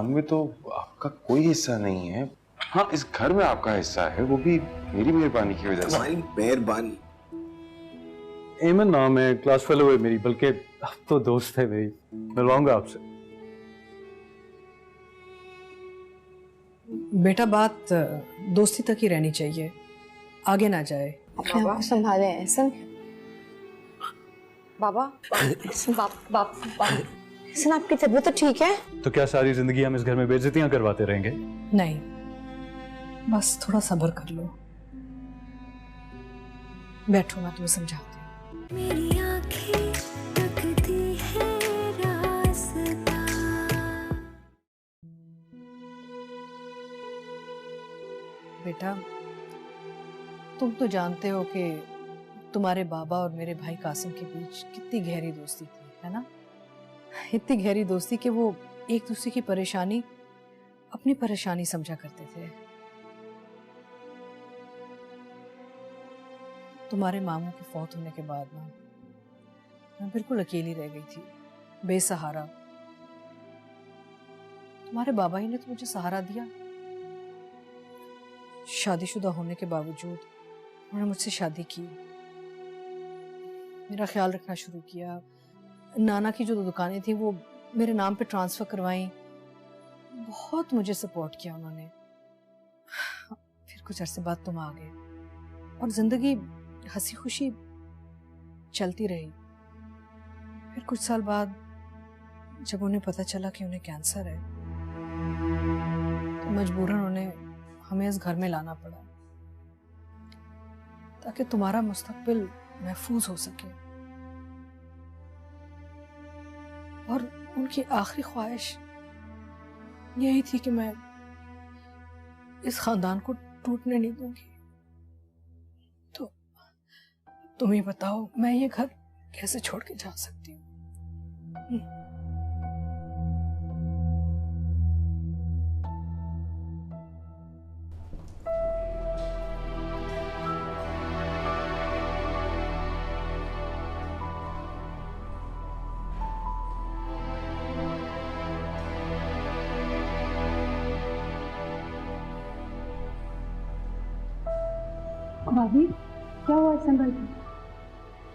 काम में तो आपका कोई हिस्सा नहीं है। हाँ, इस घर में आपका हिस्सा है, वो भी मेरी मेहरबानी की वजह से। तुम्हारी मेहरबानी? एमन नाम है, क्लास फेलो है मेरी, बल्कि अब तो दोस्त है मेरी। मिलवाऊंगा आपसे। बेटा बात दोस्ती तक ही रहनी चाहिए, आगे ना जाए। अपने आप को संभाले एहसन। बाबा एहसन, आपकी तबीयत तो ठीक है? तो क्या सारी जिंदगी हम इस घर में बेइज्जतियां करवाते रहेंगे? नहीं, बस थोड़ा सब्र कर लो। बैठो, मैं तुम्हें समझाती हूँ। मेरी आँखें तकती है रास्ता। बेटा तुम तो जानते हो कि तुम्हारे बाबा और मेरे भाई कासिम के बीच कितनी गहरी दोस्ती थी, है ना? इतनी गहरी दोस्ती कि वो एक दूसरे की परेशानी अपनी परेशानी समझा करते थे। तुम्हारे मामू के फौत होने के बाद ना मैं बिल्कुल अकेली रह गई थी, बेसहारा। तुम्हारे बाबा ही ने तो मुझे सहारा दिया। शादीशुदा होने के बावजूद उन्होंने मुझसे शादी की, मेरा ख्याल रखना शुरू किया। नाना की जो दुकानें थी वो मेरे नाम पे ट्रांसफर करवाई। बहुत मुझे सपोर्ट किया उन्होंने। फिर कुछ अरसे बाद तुम आ गए और जिंदगी हंसी खुशी चलती रही। फिर कुछ साल बाद जब उन्हें पता चला कि उन्हें कैंसर है तो मजबूरन उन्हें हमें इस घर में लाना पड़ा ताकि तुम्हारा मुस्तकबिल महफूज हो सके। और उनकी आखिरी ख्वाहिश यही थी कि मैं इस खानदान को टूटने नहीं दूंगी। तो तुम ही बताओ, मैं ये घर कैसे छोड़ के जा सकती हूँ? भाभी क्या हुआ संभल के?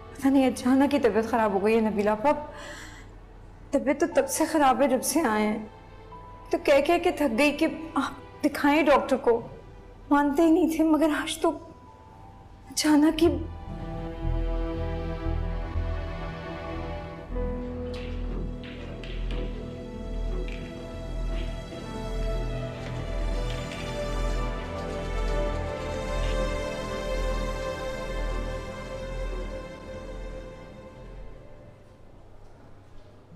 पता नहीं, अचानक की तबीयत खराब हो गई है नबीला। पाप तबीयत तो तब से खराब है जब से आए हैं। तो कह के थक गई कि आप दिखाएं डॉक्टर को। मानते ही नहीं थे, मगर आज तो अचानक ही।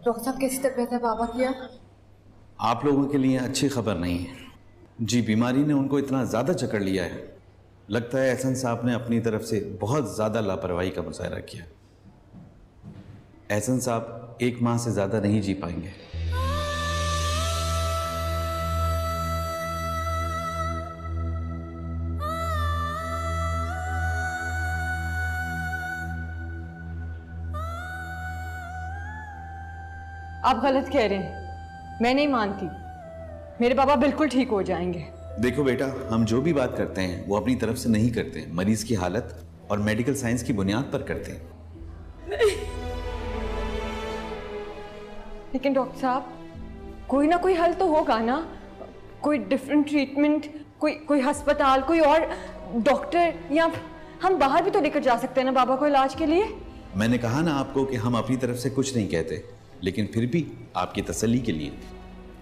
डॉक्टर साहब कैसी तबीयत है बाबा की? आप लोगों के लिए अच्छी खबर नहीं है जी। बीमारी ने उनको इतना ज़्यादा जकड़ लिया है, लगता है एहसन साहब ने अपनी तरफ से बहुत ज़्यादा लापरवाही का मुजाहरा किया। एहसन साहब 1 माह से ज़्यादा नहीं जी पाएंगे। आप गलत कह रहे हैं, मैं नहीं मानती। मेरे बाबा बिल्कुल ठीक हो जाएंगे। देखो बेटा, हम जो भी बात करते हैं वो अपनी तरफ से नहीं करते, मरीज की हालत और मेडिकल साइंस की बुनियाद पर करते हैं। लेकिन डॉक्टर साहब, कोई ना कोई हल तो होगा ना? कोई डिफरेंट ट्रीटमेंट, कोई अस्पताल, कोई और डॉक्टर, या हम बाहर भी तो लेकर जा सकते हैं ना बाबा को इलाज के लिए। मैंने कहा ना आपको कि हम अपनी तरफ से कुछ नहीं कहते, लेकिन फिर भी आपकी तसल्ली के लिए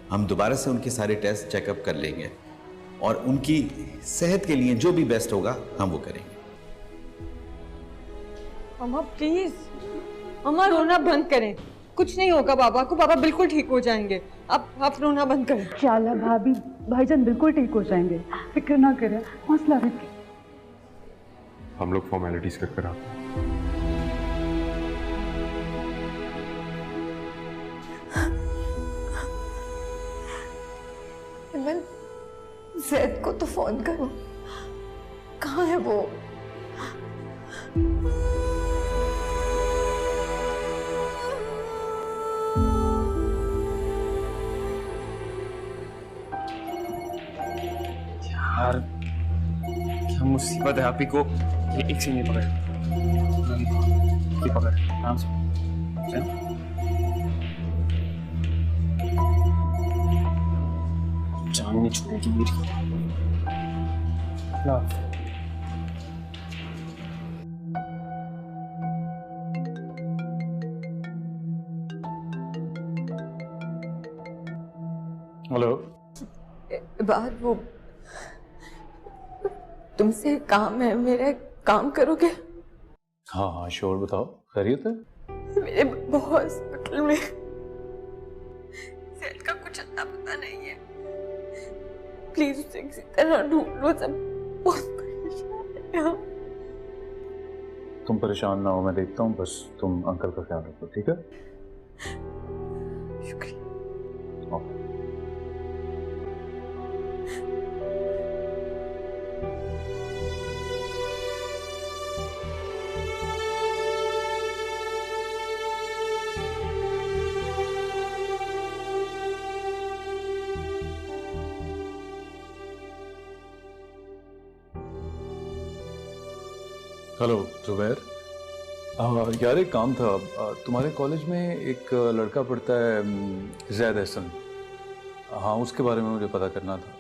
हम दोबारा से उनके सारे टेस्ट चेकअप कर लेंगे और उनकी सेहत के लिए जो भी बेस्ट होगा हम वो करेंगे। अम्मा प्लीज, अम्मा रोना बंद करें। कुछ नहीं होगा बाबा को, बाबा बिल्कुल ठीक हो जाएंगे। आप रोना बंद करें। इंशाल्लाह भाभी, भाईजान बिल्कुल ठीक हो जाएंगे, फिक्र ना करें, हौसला रखें। हम लोग फॉर्मेलिटीज कर आते हैं। ज़ैद को तो फोन करो, कहाँ है वो? मुसीबत है आप ही को। ये एक से नहीं पकड़, ये पकड़ आराम से। जान नहीं छोड़ेगी मेरी। हेलो। बात वो तुमसे काम है, मेरा काम करोगे? हाँ हाँ श्योर, बताओ खैरियत है? मेरे बहुत हॉस्पिटल में सेल का कुछ अता पता नहीं है, प्लीज उसे किसी तरह ढूंढ लो, सब बहुत परेशान है। तुम परेशान ना हो, मैं देखता हूँ, बस तुम अंकल का ख्याल रखो, ठीक है? शुक्रिया। हेलो जुबैर। यार एक काम था, तुम्हारे कॉलेज में एक लड़का पढ़ता है ज़ैद एहसन, हाँ उसके बारे में मुझे पता करना था।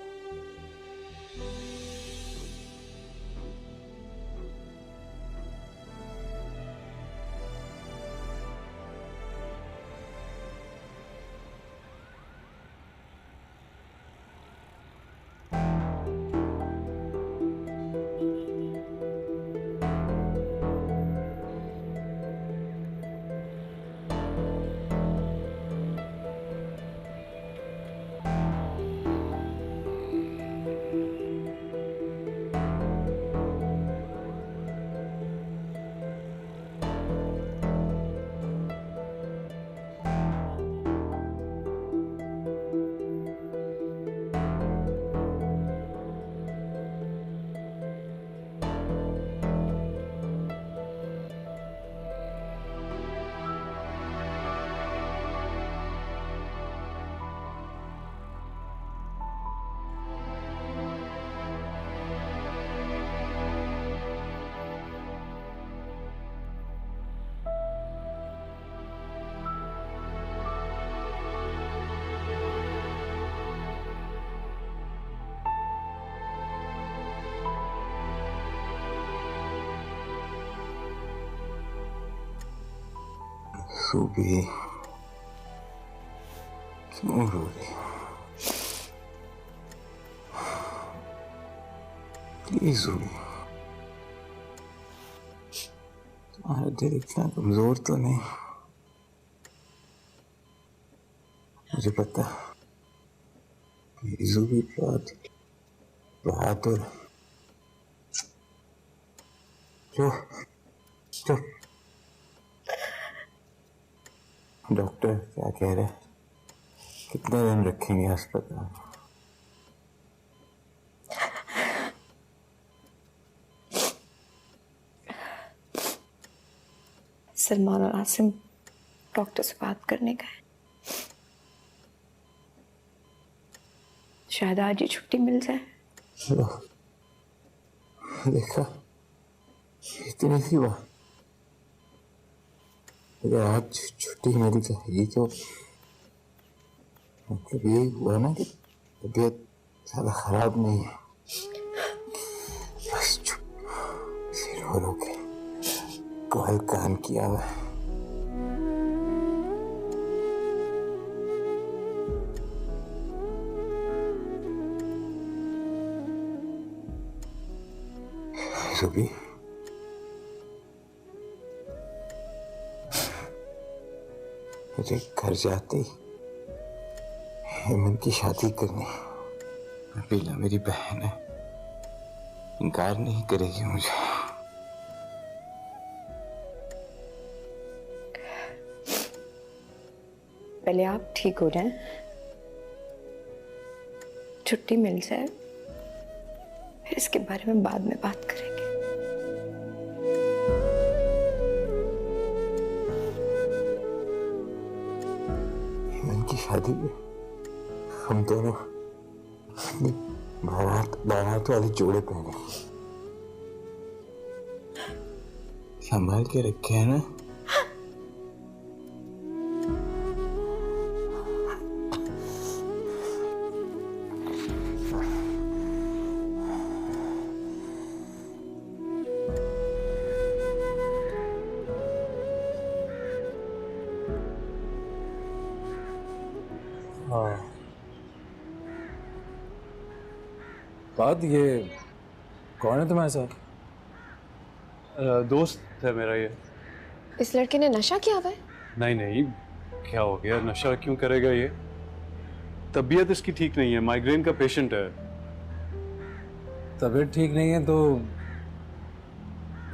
रूबी क्यों रो रही? प्लीज रूबी, तुम्हारा दिल इतना कमजोर तो नहीं? मुझे पता रूबी बहुत बहादुर। चुप। डॉक्टर क्या कह रहे हैं? कितने दिन रखेंगे अस्पताल? सलमान और आसिम डॉक्टर से बात करने गए, शायद आज ही छुट्टी मिल जाए। देखा, इतनी सी बात। अगर आज छुट्टी मिल जाएगी तो मतलब ये हुआ ना कि तबीयत ज्यादा खराब नहीं है, बस चुप रो के कॉल कान किया हुआ है। रूबी, मुझे घर जाते ही हेमंत की शादी करनी। नबीला मेरी बहन है, इनकार नहीं करेगी मुझे। पहले आप ठीक हो जाएं, छुट्टी मिल जाए, फिर इसके बारे में बाद में बात करेंगे। की शादी में हम दोनों बारात वाले जोड़े पहने, संभाल के रखे है ना। बात ये कौन है तुम्हारे साथ? दोस्त है मेरा ये। इस लड़के ने नशा किया हुआ है? नहीं नहीं, क्या हो गया, नशा क्यों करेगा ये? तबीयत इसकी ठीक नहीं है, माइग्रेन का पेशेंट है। तबीयत ठीक नहीं है तो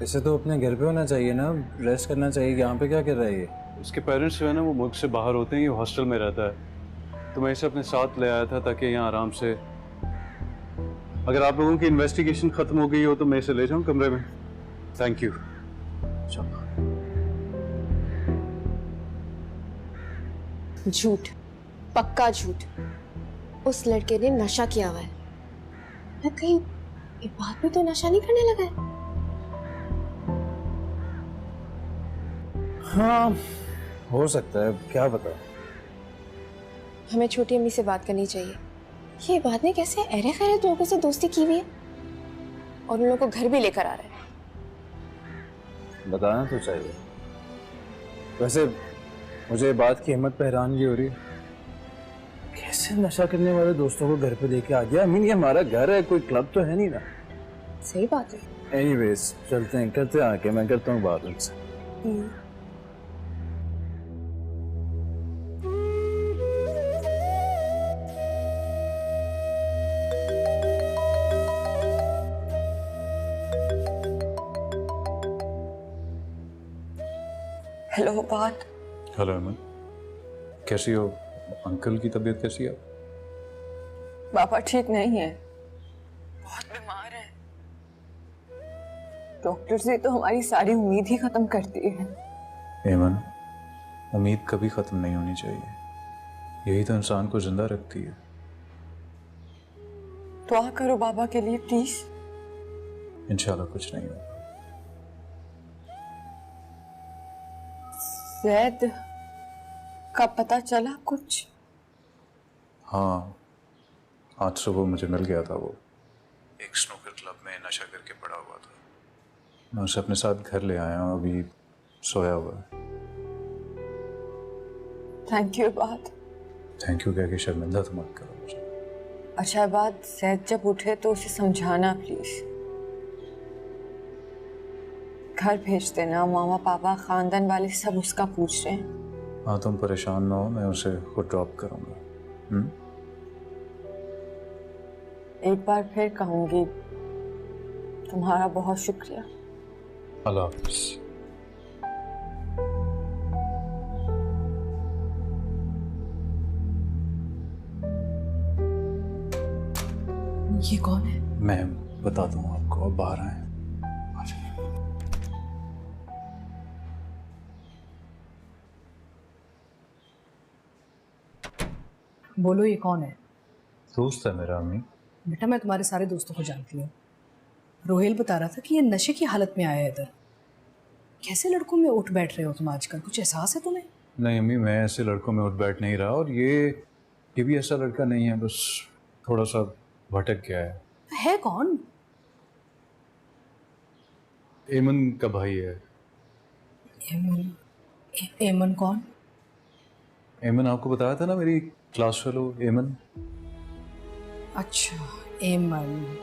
इसे तो अपने घर पे होना चाहिए ना, रेस्ट करना चाहिए। यहाँ पे क्या कर रहा है ये? उसके पेरेंट्स जो है ना वो मुल्क से बाहर होते हैं, ये हॉस्टल में रहता है, तो मैं इसे अपने साथ ले आया था ताकि यहाँ आराम से, अगर आप लोगों की इन्वेस्टिगेशन खत्म हो गई हो तो मैं इसे ले जाऊँ कमरे में। Thank you. झूठ, पक्का झूठ। उस लड़के ने नशा किया हुआ है। मैं कहीं ये बात में तो नशा नहीं करने लगा है? हाँ हो सकता है, क्या पता। हमें छोटी अम्मी से बात करनी चाहिए। ये बात नहीं कैसे अरे खैर लोगों से दोस्ती की हुई है और उन लोगों को घर भी लेकर आ रहा है। बताना तो चाहिए। वैसे मुझे बात की हिम्मत पे हैरानगी हो रही है, कैसे नशा करने वाले दोस्तों को घर पे लेके आ गया। ये हमारा घर है, कोई क्लब तो है नहीं ना। सही बात है। एनीवेज चलते हैं, करते हैं आके, मैं करता हूँ बात उनसे। हेलो बात। हेलो अमन, कैसी हो? अंकल की तबीयत कैसी है? पापा ठीक नहीं है, बहुत बीमार है। डॉक्टर से तो हमारी सारी उम्मीद ही खत्म कर दी है। एमन, उम्मीद कभी खत्म नहीं होनी चाहिए, यही तो इंसान को जिंदा रखती है। दुआ करो बाबा के लिए प्लीज। इंशाल्लाह कुछ नहीं होगा। जैद का पता चला कुछ? हाँ, आज सुबह मुझे मिल गया था। वो एक स्नूकर क्लब में नशा करके पड़ा हुआ था। मैं उसे अपने साथ घर ले आया हूँ, अभी सोया हुआ है। थैंक यू बात। थैंक यू कह के शर्मिंदा तो मत करो मुझे। अच्छा बात, जैद जब उठे तो उसे समझाना प्लीज। घर भेज देना, मामा पापा खानदान वाले सब उसका पूछ रहे हैं। हाँ तुम परेशान ना हो, मैं उसे खुद ड्रॉप करूँगा। एक बार फिर कहूंगी तुम्हारा बहुत शुक्रिया। अल्लाह हाफ़िज़। ये कौन है? मैं बताता हूँ आपको, अब बाहर आए। बोलो ये कौन है? दोस्त है मेरा अम्मी। बेटा मैं तुम्हारे सारे दोस्तों को जानती हूँ। रोहेल बता रहा था कि ये नशे की हालत में आया है इधर। कैसे लड़कों में उठ बैठ रहे हो तुम आजकल, कुछ एहसास है तुम्हें? नहीं अम्मी, मैं ऐसे लड़कों में उठ बैठ नहीं रहा, और ये भी ऐसा लड़का नहीं है, बस थोड़ा सा भटक गया है। कौन? एमन का भाई है। एमन कौन? एमन आपको बताया था ना, मेरी क्लास फेलो एमन। अच्छा एमन,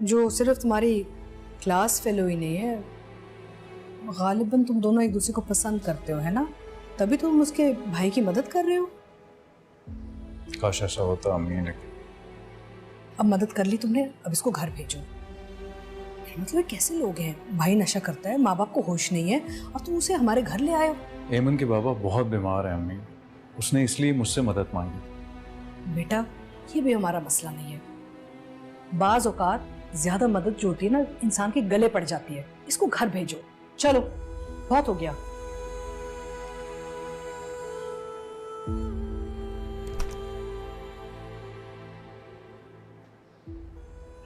जो सिर्फ तुम्हारी क्लास फेलो ही नहीं है, गालिबन तुम दोनों एक दूसरे को पसंद करते हो, है ना? तभी तुम उसके भाई की मदद कर रहे हो। काश ऐसा होता अम्मी, लेकिन अब मदद कर ली तुमने, अब इसको घर भेजो। मतलब कैसे लोग हैं, भाई नशा करता है, माँ बाप को होश नहीं है, और तुम उसे हमारे घर ले आए हो। एमन के बाबा बहुत बीमार है अम्मी, उसने इसलिए मुझसे मदद मांगी। बेटा ये भी हमारा मसला नहीं है। बाज औकात ज्यादा मदद जो होती है ना, इंसान के गले पड़ जाती है। इसको घर भेजो, चलो बहुत हो गया।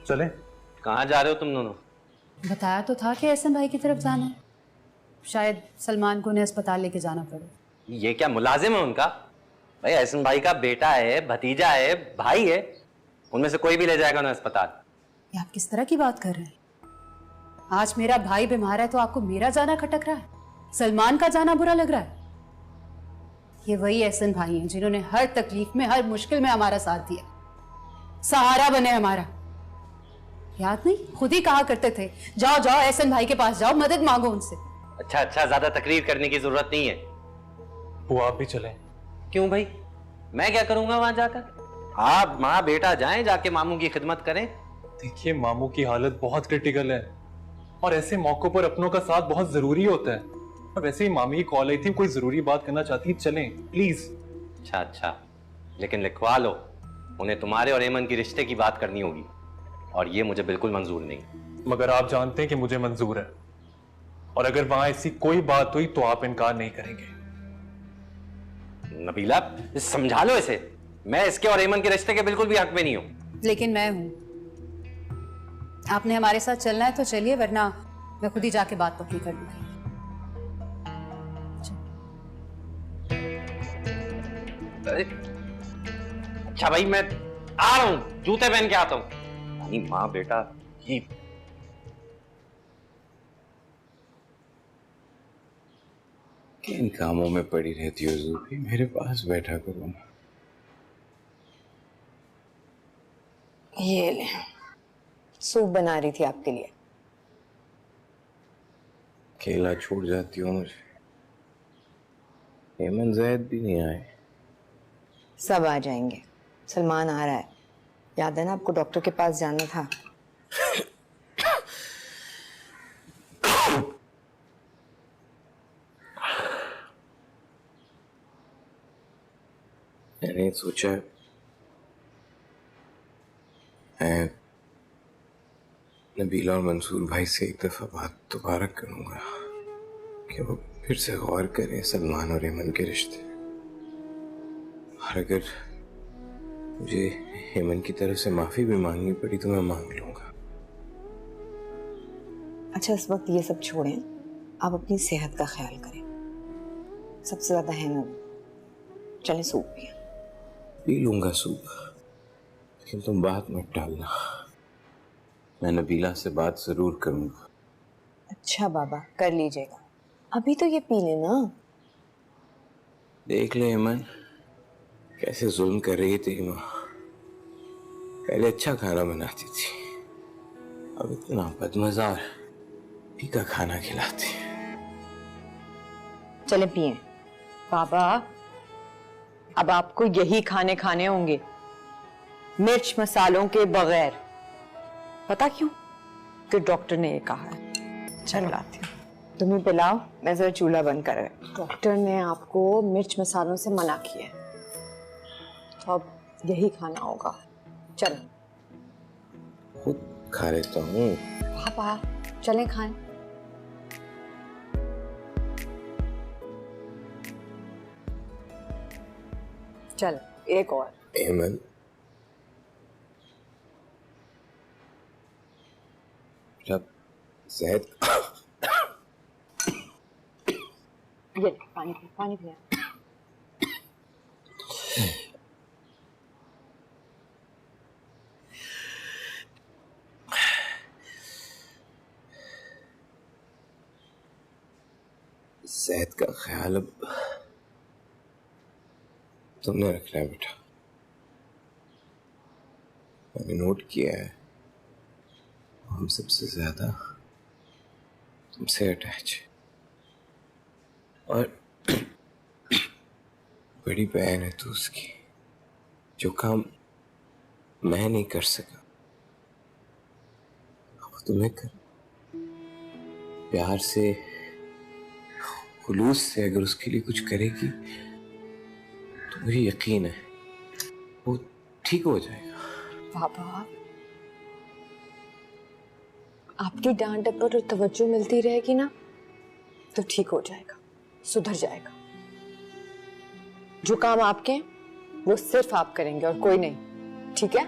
चले? कहाँ जा रहे हो तुम दोनों? बताया तो था कि एहसन भाई की तरफ जाना है, शायद सलमान को उन्हें अस्पताल लेके जाना पड़े। ये क्या मुलाजिम है उनका? भाई एहसन भाई का बेटा है, भतीजा है, भाई है, उनमें से कोई भी ले जाएगा उन्हें अस्पताल। ये आप किस तरह की बात कर रहे हैं? आज मेरा भाई बीमार है तो आपको मेरा जाना खटक रहा है, सलमान का जाना बुरा लग रहा है? ये वही एहसन भाई हैं जिन्होंने हर तकलीफ में, हर मुश्किल में हमारा साथ दिया, सहारा बने हमारा। याद नहीं, खुद ही कहा करते थे जाओ जाओ एहसन भाई के पास जाओ, मदद मांगो उनसे। अच्छा, ज्यादा तकरीर करने की जरूरत नहीं है। वो आप भी चलें। क्यों भाई, मैं क्या करूंगा वहां जाकर? आप माँ बेटा जाएं, जाके मामू की खिदमत करें। देखिए मामू की हालत बहुत क्रिटिकल है और ऐसे मौकों पर अपनों का साथ बहुत जरूरी होता है। और वैसे ही मामी की कॉल आई थी, कोई जरूरी बात करना चाहती है, चलें प्लीज। अच्छा, लेकिन लिखवा लो, उन्हें तुम्हारे और एमन की रिश्ते की बात करनी होगी और ये मुझे बिल्कुल मंजूर नहीं। मगर आप जानते हैं कि मुझे मंजूर है और अगर वहां ऐसी कोई बात हुई तो आप इनकार नहीं करेंगे। नबीला, समझा लो इसे, मैं इसके और एमन के रिश्ते के बिल्कुल भी हक में नहीं हूं। लेकिन मैं हूं। आपने हमारे साथ चलना है तो चलिए, वरना मैं खुद ही जाके बात पक्की कर लूंगी। अच्छा भाई, मैं आ रहा हूं, जूते पहन के आता हूं। माँ बेटा ही किन कामों में पड़ी रहती हो ज़ूफी, मेरे पास बैठा करो ना। ये ले, सूप बना रही थी आपके लिए। अकेला छोड़ जाती हो मुझे। एमन ज़ैद भी नहीं आए। सब आ जाएंगे, सलमान आ रहा है। याद है ना आपको डॉक्टर के पास जाना था। मैंने सोचा मैं नबीला और मंसूर भाई से एक दफा बात दोबारा करूंगा कि वो फिर से गौर करें सलमान और एमन के रिश्ते। और अगर मुझे हेमन की तरफ से माफी भी मांगनी पड़ी तो मैं मांग लूंगा। अच्छा, इस वक्त ये सब छोड़ें, आप अपनी सेहत का ख्याल करें, सबसे ज्यादा है ना। चलें सूप पिए। पी लूंगा सूप, लेकिन तुम बात मत टालना। मैं नबीला से बात जरूर करूंगा। अच्छा बाबा, कर लीजिएगा, अभी तो ये पी लेना। देख ले हेमन, कैसे जुल्म कर रही है तेरी माँ। पहले अच्छा खाना बनाती थी, अब इतना बदमजा फीका खाना खिलाती है। चले पिए। बाबा, अब आपको यही खाने खाने होंगे, मिर्च मसालों के बगैर। पता क्यों? कि डॉक्टर ने ये कहा है। चलो लाती हूँ, तुम ही पिलाओ, मैं जरा चूल्हा बंद कर। डॉक्टर ने आपको मिर्च मसालों से मना किया है, तो अब यही खाना होगा। चलो खुद खा लेता हूँ। पापा चलें खाएं। चल एक और। एमन, जब ज़ैद ये पानी पी, पानी पिया। ज़ैद का ख्याल अब तुमने रखना है बेटा। मैंने नोट किया है, हम सबसे ज्यादा तुमसे अटैच है। और बड़ी बहन है तू उसकी, जो काम मैं नहीं कर सका वो तुम्हें कर। प्यार से, खुलूस से अगर उसके लिए कुछ करेगी तो मुझे यकीन है वो ठीक हो जाएगा। पापा, आपकी डांट पर तवज्जो मिलती रहेगी ना तो ठीक हो जाएगा, सुधर जाएगा। जो काम आपके हैं वो सिर्फ आप करेंगे और कोई नहीं, ठीक है?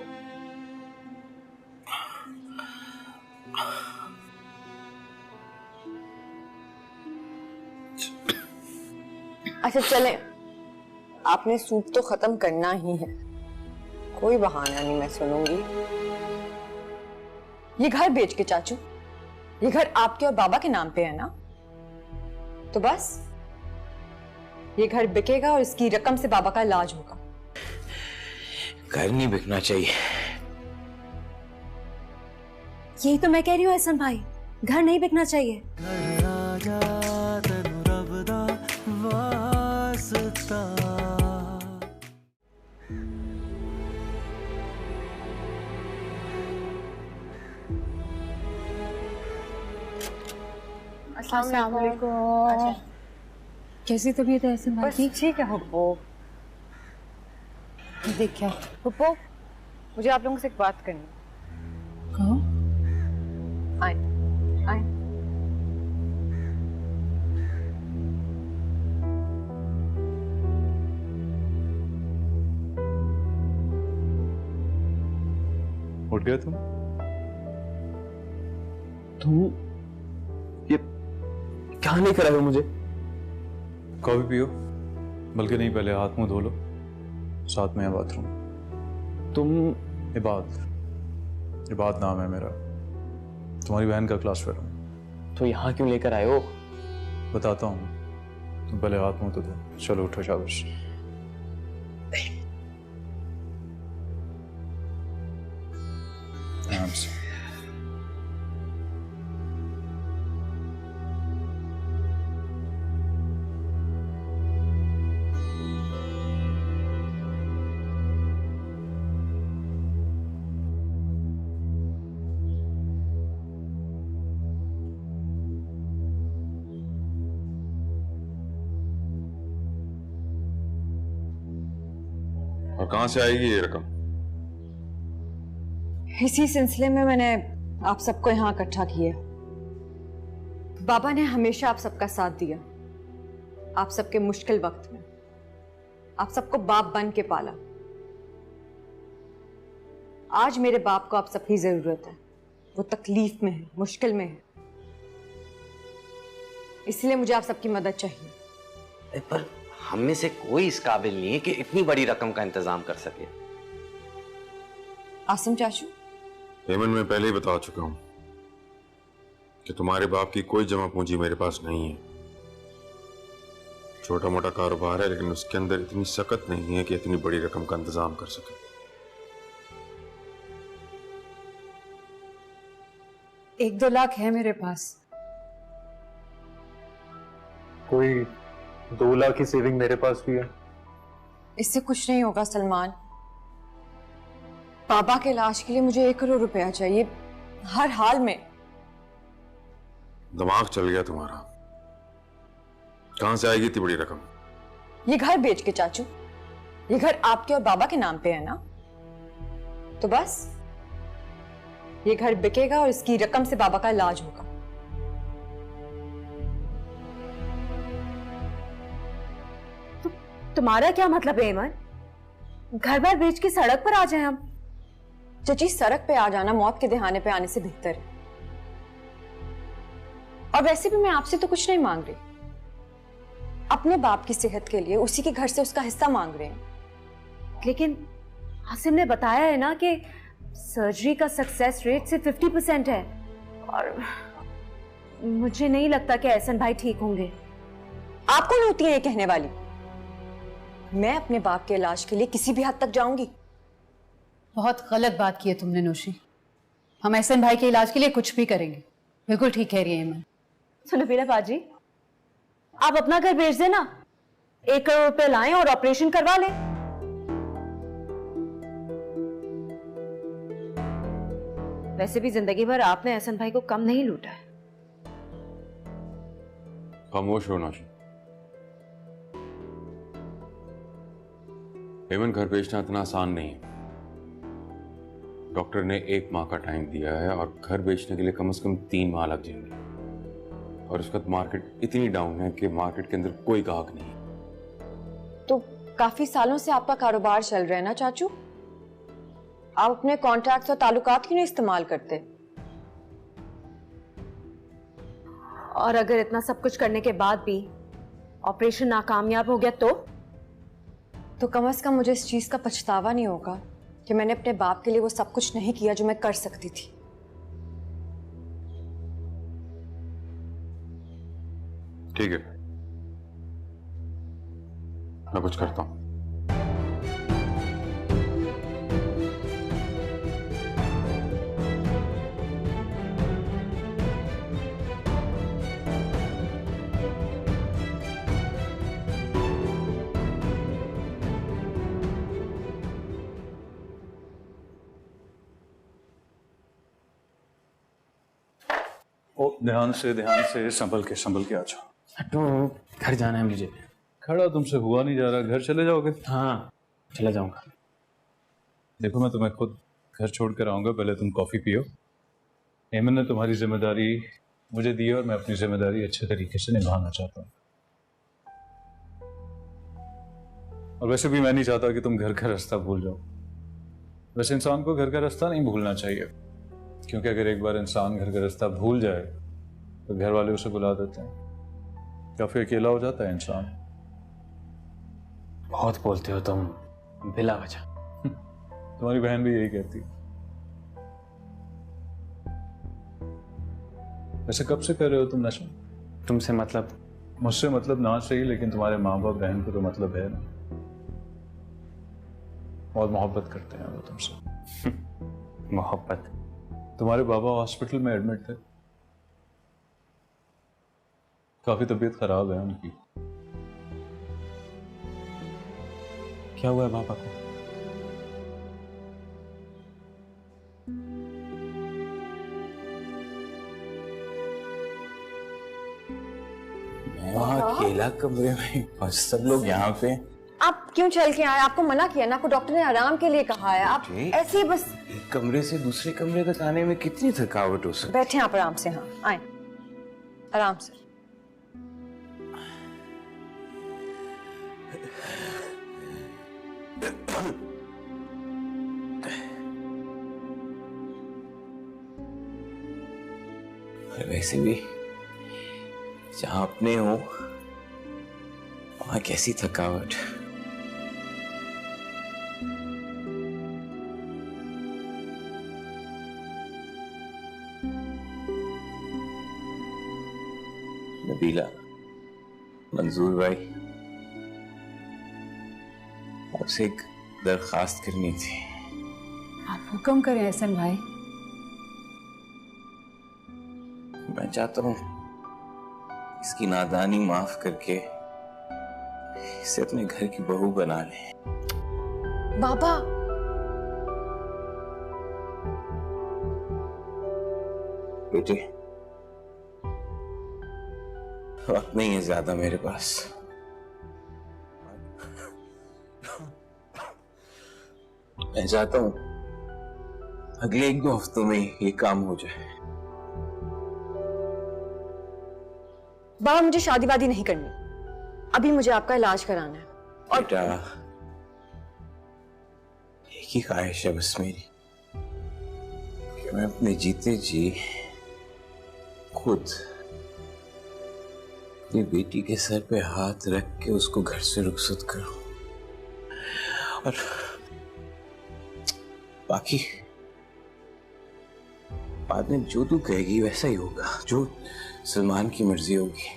अच्छा चलें, आपने सूप तो खत्म करना ही है, कोई बहाना नहीं मैं सुनूंगी। ये घर बेच के चाचू, ये घर आपके और बाबा के नाम पे है ना, तो बस ये घर बिकेगा और इसकी रकम से बाबा का इलाज होगा। घर नहीं बिकना चाहिए। यही तो मैं कह रही हूँ एहसन भाई, घर नहीं बिकना चाहिए। अस्सलाम वालेकुम। कैसी तबीयत है एहसन भाई की? ठीक है हुप्पो। देख क्या हुप्पो, मुझे आप लोगों से एक बात करनी। कहो। आए आए। उठ गया तुम ये क्या नहीं करा मुझे? कॉफी पियो, बल्कि नहीं, पहले हाथ मुंह धो लो, साथ में है बाथरूम। तुम इबाद नाम है मेरा, तुम्हारी बहन का क्लास फेलो हूँ। तो यहाँ क्यों लेकर आए हो? बताता हूँ, तुम पहले हाथ मुंह तो दो। चलो उठो, शाबाश। आराम से। और कहां से आएगी ये रकम? इसी सिलसिले में मैंने आप सबको यहाँ इकट्ठा किया। बाबा ने हमेशा आप सबका साथ दिया, आप सबके मुश्किल वक्त में, आप सबको बाप बन के पाला। आज मेरे बाप को आप सबकी जरूरत है, वो तकलीफ में है, मुश्किल में है, इसलिए मुझे आप सबकी मदद चाहिए। पर हम में से कोई इस काबिल नहीं है कि इतनी बड़ी रकम का इंतजाम कर सके। आसिम चाचू, हेमन, मैं पहले ही बता चुका हूं कि तुम्हारे बाप की कोई जमा पूंजी मेरे पास नहीं है। छोटा मोटा कारोबार है, लेकिन उसके अंदर इतनी सकत नहीं है कि इतनी बड़ी रकम का इंतजाम कर सके। 1-2 लाख है मेरे पास। कोई 2 लाख की सेविंग मेरे पास भी है। इससे कुछ नहीं होगा सलमान। बाबा के इलाज के लिए मुझे 1 करोड़ रुपया चाहिए, हर हाल में। दिमाग चल गया तुम्हारा? कहां से आएगी इतनी बड़ी रकम? ये घर बेच के चाचू, ये घर आपके और बाबा के नाम पे है ना, तो बस ये घर बिकेगा और इसकी रकम से बाबा का इलाज होगा। तुम्हारा क्या मतलब है एमन? घर बार बेच के सड़क पर आ जाए हम? चची, सड़क पे आ जाना मौत के दहाने पे आने से बेहतर है। और वैसे भी मैं आपसे तो कुछ नहीं मांग रही, अपने बाप की सेहत के लिए उसी के घर से उसका हिस्सा मांग रहे हैं। लेकिन आसिम ने बताया है ना कि सर्जरी का सक्सेस रेट सिर्फ 50% है, और मुझे नहीं लगता कि एहसन भाई ठीक होंगे। आप कौन होती है ये कहने वाली? मैं अपने बाप के इलाज के लिए किसी भी हद तक जाऊंगी। बहुत गलत बात की है तुमने नोशी। हम एहसन भाई के इलाज के लिए कुछ भी करेंगे। बिल्कुल ठीक कह रही है मैं। सुनो बेला बाजी, आप अपना घर बेच देना, 1 करोड़ रुपए लाएं और ऑपरेशन करवा लें। वैसे भी जिंदगी भर आपने एहसन भाई को कम नहीं लूटा है। खामोश हो नौशी। हेमन, घर बेचना इतना आसान नहीं है। डॉक्टर ने 1 माह का टाइम दिया है और घर बेचने के लिए कम से कम 3 माह लग जाएंगे। और उसका मार्केट इतनी डाउन है कि मार्केट के अंदर कोई ग्राहक नहीं है। तो काफी सालों से आपका कारोबार चल रहा है ना चाचू, आप अपने कॉन्ट्रैक्ट्स और ताल्लुकात क्यों नहीं इस्तेमाल करते? और अगर इतना सब कुछ करने के बाद भी ऑपरेशन नाकामयाब हो गया तो कम से कम मुझे इस चीज का पछतावा नहीं होगा कि मैंने अपने बाप के लिए वो सब कुछ नहीं किया जो मैं कर सकती थी। ठीक है, मैं कुछ करता हूं। ओ ध्यान से संभल के आ जाओ। तो घर जाना है मुझे। खड़ा तुमसे हुआ नहीं जा रहा, घर चले जाओगे? हाँ चला जाऊंगा। देखो मैं तुम्हें खुद घर छोड़ कर आऊंगा, पहले तुम कॉफी पियो। एमन ने तुम्हारी जिम्मेदारी मुझे दी है और मैं अपनी जिम्मेदारी अच्छे तरीके से निभाना चाहता हूँ। और वैसे भी मैं नहीं चाहता कि तुम घर का रास्ता भूल जाओ। वैसे इंसान को घर का रास्ता नहीं भूलना चाहिए, क्योंकि अगर एक बार इंसान घर का रास्ता भूल जाए तो घर वाले उसे बुला देते हैं, काफी अकेला हो जाता है इंसान। बहुत बोलते हो तुम बिला वजह। तुम्हारी बहन भी यही कहती है। वैसे कब से कर रहे हो तुम नशा? तुमसे मतलब? मुझसे मतलब ना सही, लेकिन तुम्हारे माँ बाप बहन को तो मतलब है ना। बहुत मोहब्बत करते हैं वो तुमसे। मोहब्बत? तुम्हारे बाबा हॉस्पिटल में एडमिट थे, काफी तबीयत खराब है उनकी। क्या हुआ है पापा को? मैं वहाँ अकेला कमरे में और सब लोग यहाँ पे। आप क्यों चल के आए? आपको मना किया ना, आपको डॉक्टर ने आराम के लिए कहा है। आप ऐसे ही बस एक कमरे से दूसरे कमरे तक आने में कितनी थकावट हो सकती है? बैठे आप आराम से। हाँ आए आराम से। वैसे भी जहाँ अपने हो वहाँ कैसी थकावट। नबीला, मंजूर भाई, आपसे एक दरखास्त करनी थी। आप हुक्म करें एहसन भाई। मैं चाहता हूँ इसकी नादानी माफ करके इसे अपने घर की बहू बना ले। बाबा बेटे, वक्त नहीं है ज्यादा मेरे पास। मैं चाहता हूं अगले 1-2 हफ्तों में ये काम हो जाए। बाबा मुझे शादी वादी नहीं करनी, अभी मुझे आपका इलाज कराना है। और बेटा, एक ही ख्वाहिश है बस मेरी कि मैं अपने जीते जी खुद अपनी बेटी के सर पे हाथ रख के उसको घर से रुखसत करूं, और बाकी बाद में जो तू कहेगी वैसा ही होगा, जो सलमान की मर्जी होगी।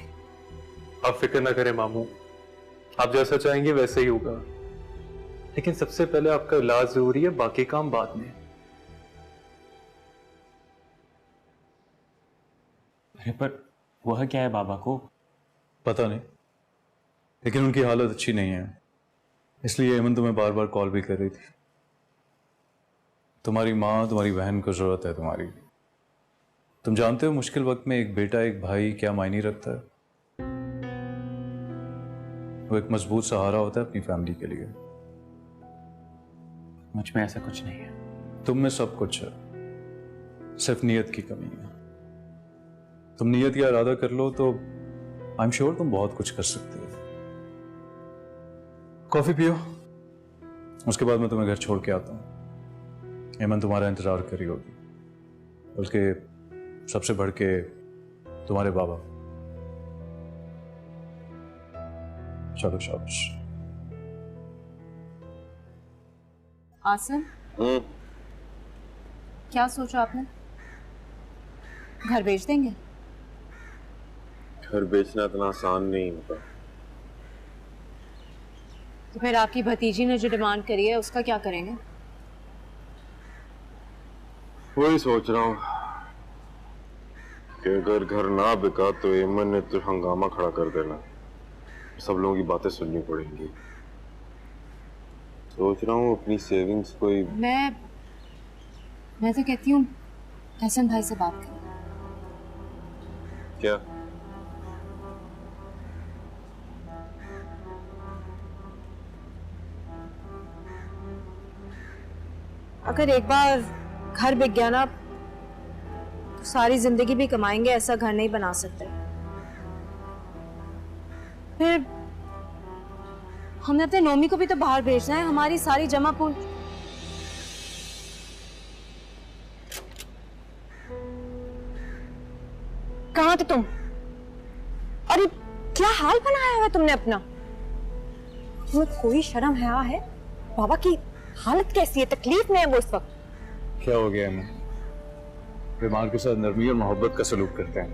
आप फिक्र ना करें मामू, आप जैसा चाहेंगे वैसा ही होगा, लेकिन सबसे पहले आपका इलाज जरूरी है, बाकी काम बाद में। अरे पर वह क्या है बाबा को? पता नहीं, लेकिन उनकी हालत अच्छी नहीं है, इसलिए एमन तुम्हें बार बार कॉल भी कर रही थी। तुम्हारी माँ, तुम्हारी बहन को जरूरत है तुम्हारी। तुम जानते हो मुश्किल वक्त में एक बेटा, एक भाई क्या मायने रखता है। वो एक मजबूत सहारा होता है अपनी फैमिली के लिए। मुझ में ऐसा कुछ नहीं है। तुम में सब कुछ है, सिर्फ नीयत की कमी है। तुम नीयत का इरादा कर लो तो आई एम श्योर तुम बहुत कुछ कर सकते हो। कॉफी पियो, उसके बाद मैं तुम्हें घर छोड़ के आता हूँ। एमन तुम्हारा इंतजार कर रही होगी, उसके सबसे बढ़ के तुम्हारे बाबा। चलो शाबाश। आसिम, क्या सोचा आपने? घर बेच देंगे? घर बेचना इतना आसान नहीं होता। तो फिर आपकी भतीजी ने जो डिमांड करी है उसका क्या करेंगे? वही सोच रहा हूँ कि अगर घर ना बिका तो एमन ने तो हंगामा खड़ा कर देना, सब लोगों की बातें सुननी पड़ेंगी। सोच रहा हूँ अपनी सेविंग्स कोई मैं तो कहती हूँ हसन भाई से बात करें। क्या? अगर एक बार घर बिक गया ना तो सारी जिंदगी भी कमाएंगे ऐसा घर नहीं बना सकते। फिर हमने अपने नोमी को भी तो बाहर भेजना है, हमारी सारी जमा पूंजी। कहाँ थे तुम? अरे क्या हाल बनाया हुआ है तुमने अपना? तुम्हें कोई शर्म है? बाबा की हालत कैसी है? तकलीफ में है वो इस वक्त। क्या हो गया है? बीमार के साथ नरमी और मोहब्बत का सलूक करते हैं।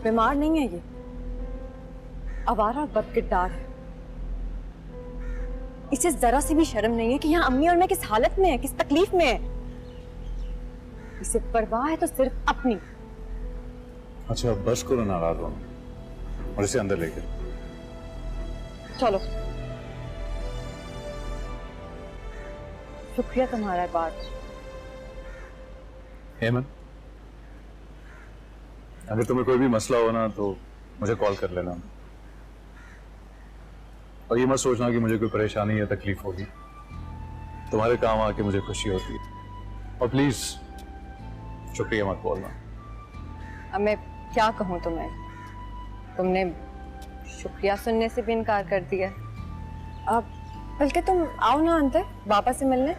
बीमार नहीं है ये, आवारा और बदकिरदार है। इसे जरा सी भी शर्म नहीं है कि यहाँ अम्मी और मैं किस हालत में है, किस तकलीफ में है। इसे परवाह है तो सिर्फ अपनी। अच्छा बस करो नाराज हो और इसे अंदर लेकर चलो। शुक्रिया तुम्हारा बात। हेमंत, अगर तुम्हें कोई भी मसला हो ना तो मुझे कॉल कर लेना, और ये मत सोचना कि मुझे कोई परेशानी या तकलीफ होगी। तुम्हारे काम आके मुझे खुशी होती है, और प्लीज शुक्रिया मत बोलना। अब मैं क्या कहूँ तुम्हें? तुमने शुक्रिया सुनने से भी इनकार कर दिया। अब बल्कि तुम आओ ना अंदर पापा से मिलने।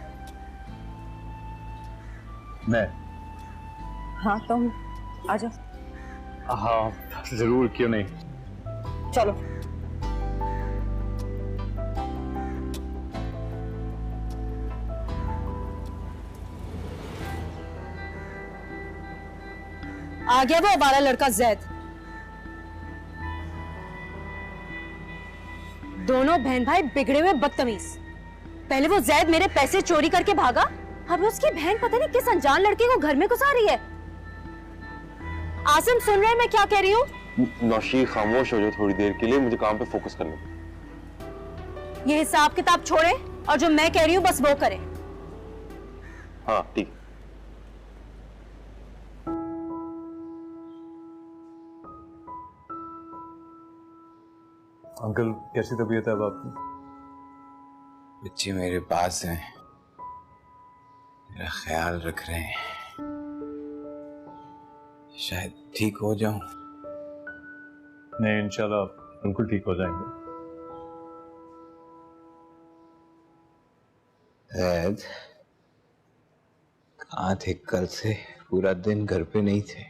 मैं? हाँ तुम आ जाओ। हाँ जरूर, क्यों नहीं। चलो। आ गया वो आवारा लड़का जैद। दोनों बहन भाई बिगड़े हुए बदतमीज। पहले वो जैद मेरे पैसे चोरी करके भागा, अब उसकी बहन पता नहीं किस अनजान लड़के को घर में घुसा रही है। आसिम सुन रहे हैं मैं क्या कह रही हूँ? नौशी खामोश हो जाओ थोड़ी देर के लिए, मुझे काम पे फोकस करना। ये हिसाब किताब छोड़े और जो मैं कह रही हूँ बस वो करे। हाँ ठीक। अंकल कैसी तबीयत है अब आपकी? बच्चे मेरे पास हैं, मेरा ख्याल रख रहे हैं, शायद ठीक हो जाऊं। नहीं इंशाल्लाह बिल्कुल ठीक हो जाएंगे। जैद कहाँ थे? कल से पूरा दिन घर पे नहीं थे।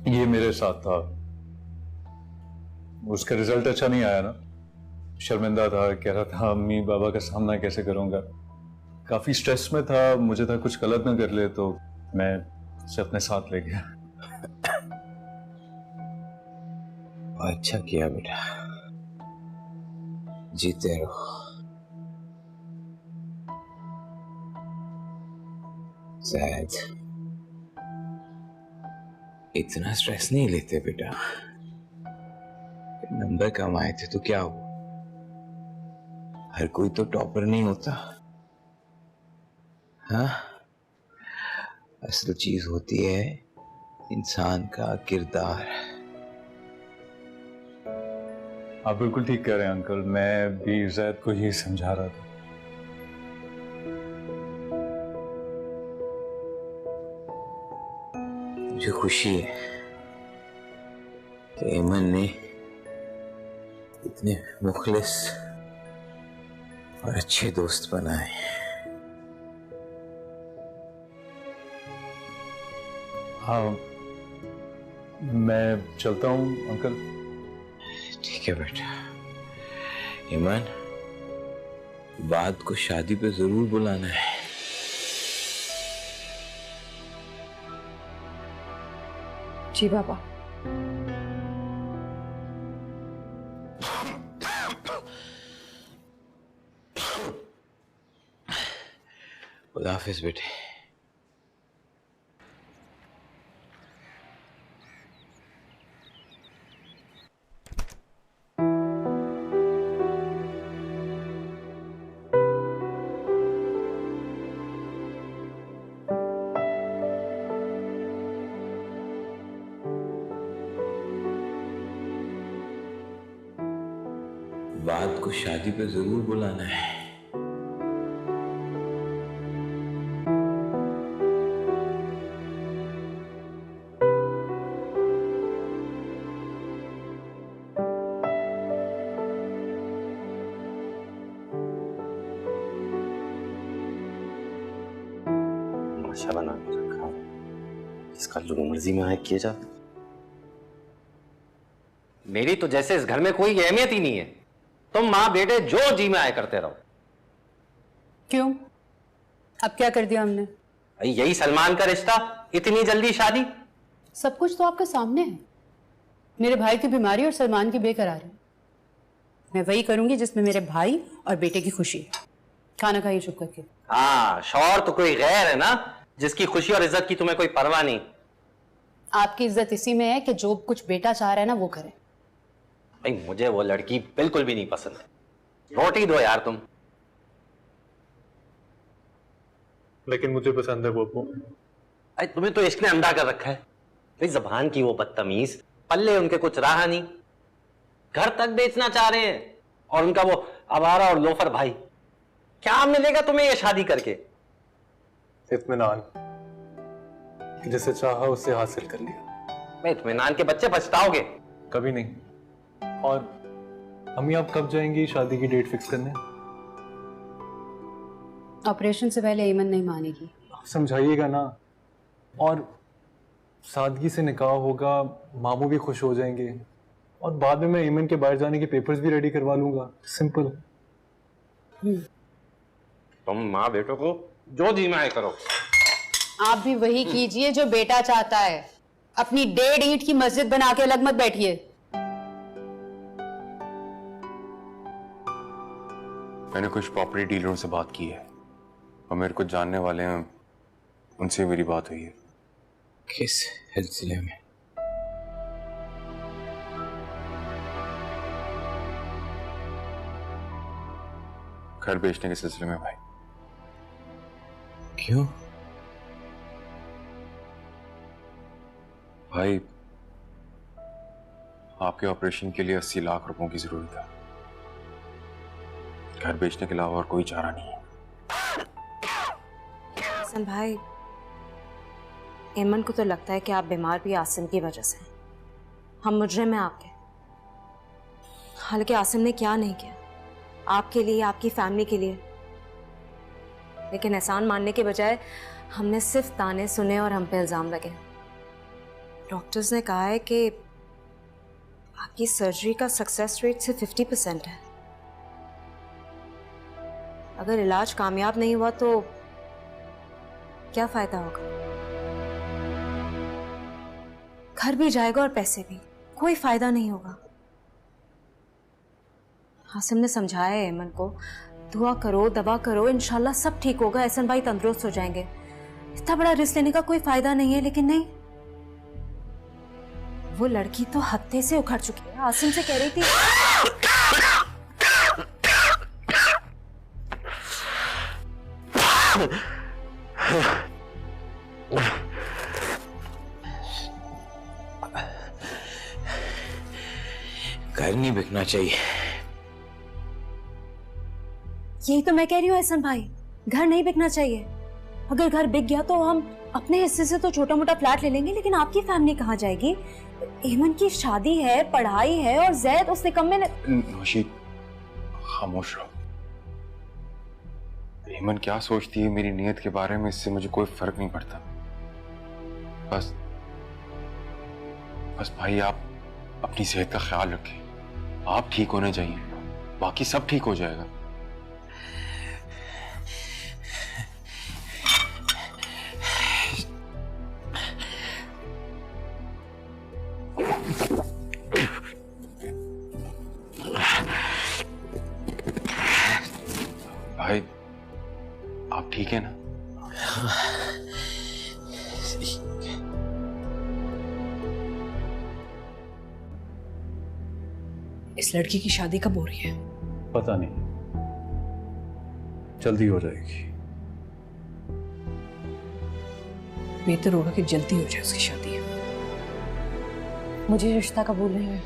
ये मेरे साथ था, उसका रिजल्ट अच्छा नहीं आया ना, शर्मिंदा था, कह रहा था अम्मी बाबा का सामना कैसे करूंगा, काफी स्ट्रेस में था। मुझे था कुछ गलत ना कर ले, तो मैं उसे अपने साथ ले गया। अच्छा किया बेटा, जीते रहो। जैद इतना स्ट्रेस नहीं लेते बेटा, नंबर कम आए थे तो क्या हुआ? हर कोई तो टॉपर नहीं होता। हाँ, असल चीज होती है इंसान का किरदार। आप बिल्कुल ठीक कह रहे हैं अंकल, मैं भी जैद को यही समझा रहा था। मुझे खुशी है कि एमन ने इतने मुखलिस और अच्छे दोस्त बनाए। हाँ मैं चलता हूँ अंकल। ठीक है बेटा। ईमान, बात को शादी पे जरूर बुलाना है। जी बाबा। खुदा हाफिज बेटे। बात को शादी पे जरूर बुलाना है। नशा बना के रखा, इसका जो मर्जी में आए किए जा। मेरी तो जैसे इस घर में कोई अहमियत ही नहीं है। तुम माँ बेटे जो जी में आए करते रहो। क्यों? अब क्या कर दिया हमने? यही सलमान का रिश्ता, इतनी जल्दी शादी? सब कुछ तो आपके सामने है। मेरे भाई की बीमारी और सलमान की बेकरारी। मैं वही करूंगी जिसमें मेरे भाई और बेटे की खुशी है। खाना खाइए चुप करके। हाँ, शौहर तो कोई गैर है ना, जिसकी खुशी और इज्जत की तुम्हें कोई परवाह नहीं। आपकी इज्जत इसी में है कि जो कुछ बेटा चाह रहा है ना वो करे। भाई मुझे वो लड़की बिल्कुल भी नहीं पसंद है। रोटी दो यार तुम। लेकिन मुझे पसंद है वो। अरे तुम्हें तो इश्क ने अंधा कर रखा है। भाई जबान की वो बदतमीज, पल्ले उनके कुछ रहा नहीं, घर तक बेचना चाह रहे हैं। और उनका वो आवारा और लोफर भाई, क्या मिलेगा तुम्हें ये शादी करके? इत्मीनान, जिसे चाहा उससे हासिल कर लिया। मैं इत्मीनान के बच्चे पछताओगे? कभी नहीं। और अम्मी आप कब जाएंगी शादी की डेट फिक्स करने? ऑपरेशन से पहले ईमन नहीं मानेगी। समझाइएगा ना। और सादगी से निकाह होगा, मामू भी खुश हो जाएंगे, और बाद में मैं ईमन के बाहर जाने के पेपर्स भी रेडी करवा लूंगा। सिंपल। तुम माँ बेटों को जो जी में आए करो। आप भी वही कीजिए जो बेटा चाहता है। अपनी 1.5 ईंट की मस्जिद बना के अलग मत बैठिए। मैंने कुछ प्रॉपर्टी डीलरों से बात की है और मेरे को जानने वाले हैं, उनसे मेरी बात हुई है। किस सिलसिले में? घर बेचने के सिलसिले में भाई। क्यों भाई? आपके ऑपरेशन के लिए 80 लाख रुपयों की जरूरत है। घर बेचने के अलावा और कोई चारा नहीं है। हसन भाई, एमन को तो लगता है कि आप बीमार भी आसिम की वजह से। हम मुजरिम हैं आपके। हालांकि आसिम ने क्या नहीं किया आपके लिए, आपकी फैमिली के लिए। लेकिन एहसान मानने के बजाय हमने सिर्फ ताने सुने और हम पे इल्जाम लगे। डॉक्टर्स ने कहा है कि आपकी सर्जरी का सक्सेस रेट सिर्फ 50% है। अगर इलाज कामयाब नहीं हुआ तो क्या फायदा होगा? घर भी जाएगा और पैसे भी, कोई फायदा नहीं होगा। हासिम ने समझाया है एमन को, दुआ करो, दवा करो, इंशाल्लाह सब ठीक होगा, एहसन भाई तंदुरुस्त हो जाएंगे। इतना बड़ा रिस्क लेने का कोई फायदा नहीं है। लेकिन नहीं, वो लड़की तो हत्थे से उखड़ चुकी है। हासिम से कह रही थी घर नहीं बिकना चाहिए। यही तो मैं कह रही हूँ एहसन भाई, घर नहीं बिकना चाहिए। अगर घर बिक गया तो हम अपने हिस्से से तो छोटा मोटा फ्लैट ले लेंगे, लेकिन आपकी फैमिली कहाँ जाएगी? एमन की शादी है, पढ़ाई है, और जैद उस निकम्मे ने। नौशी, खामोश रहो। एमन क्या सोचती है मेरी नीयत के बारे में, इससे मुझे कोई फर्क नहीं पड़ता। बस बस भाई आप अपनी सेहत का ख्याल रखें, आप ठीक होने चाहिए, बाकी सब ठीक हो जाएगा। भाई आप ठीक है ना? इस लड़की की शादी कब हो रही है? पता नहीं, जल्दी हो जाएगी। बेहतर होगा कि जल्दी हो जाए उसकी शादी। मुझे रिश्ता कबूल नहीं है।